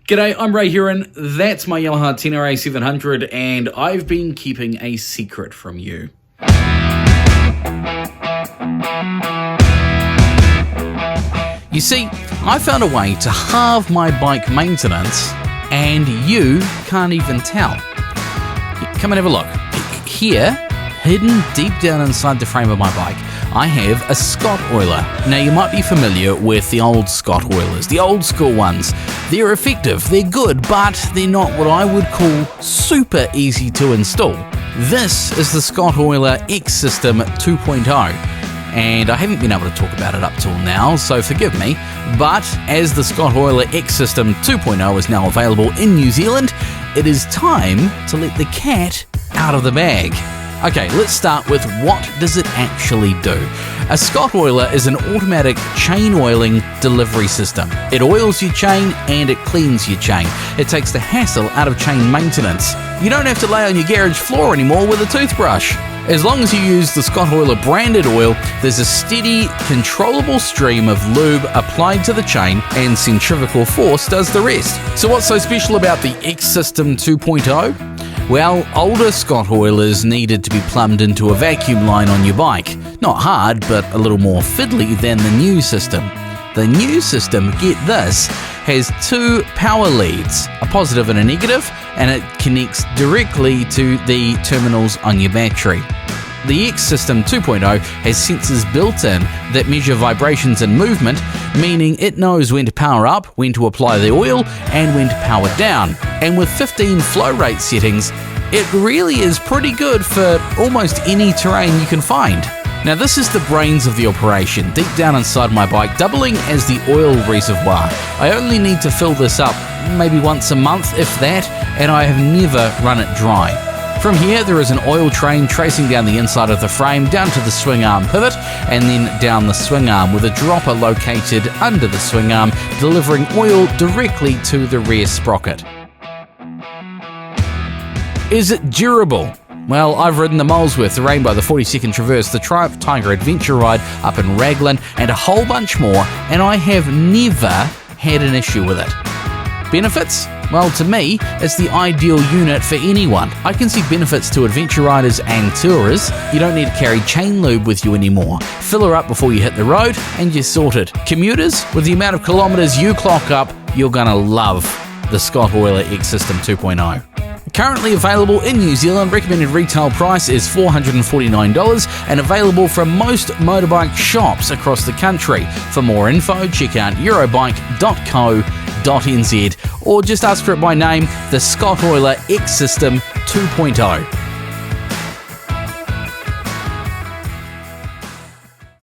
G'day, I'm Ray here, and that's my Yamaha Tenere 700, and I've been keeping a secret from you. You see, I found a way to halve my bike maintenance, and you can't even tell. Come and have a look. Here, hidden deep down inside the frame of my bike, I have a Scottoiler. Now, you might be familiar with the old Scottoilers, the old school ones. They're effective, they're good, but they're not what I would call super easy to install. This is the Scottoiler xSystem 2.0, and I haven't been able to talk about it up till now, so forgive me, but as the Scottoiler xSystem 2.0 is now available in New Zealand, it is time to let the cat out of the bag. Okay, let's start with what does it actually do? A Scottoiler is an automatic chain oiling delivery system. It oils your chain and it cleans your chain. It takes the hassle out of chain maintenance. You don't have to lay on your garage floor anymore with a toothbrush. As long as you use the Scottoiler branded oil, there's a steady, controllable stream of lube applied to the chain, and centrifugal force does the rest. So what's so special about the xSystem 2.0? Well, older Scottoilers needed to be plumbed into a vacuum line on your bike. Not hard, but a little more fiddly than the new system. The new system, get this, has two power leads, a positive and a negative, and it connects directly to the terminals on your battery. The xSystem 2.0 has sensors built in that measure vibrations and movement, meaning it knows when to power up, when to apply the oil, and when to power down. And with 15 flow rate settings, it really is pretty good for almost any terrain you can find. Now, this is the brains of the operation, deep down inside my bike, doubling as the oil reservoir. I only need to fill this up maybe once a month, if that, and I have never run it dry. From here, there is an oil train tracing down the inside of the frame, down to the swing arm pivot, and then down the swing arm, with a dropper located under the swing arm, delivering oil directly to the rear sprocket. Is it durable? Well, I've ridden the Molesworth, the Rainbow, the 42nd Traverse, the Triumph Tiger Adventure Ride up in Raglan, and a whole bunch more, and I have never had an issue with it. Benefits? Well, to me, it's the ideal unit for anyone. I can see benefits to adventure riders and tourers. You don't need to carry chain lube with you anymore. Fill her up before you hit the road, and you're sorted. Commuters, with the amount of kilometres you clock up, you're gonna love the Scottoiler xSystem 2.0. Currently available in New Zealand, recommended retail price is $449 and available from most motorbike shops across the country. For more info, check out eurobike.co.nz or just ask for it by name, the Scottoiler xSystem 2.0.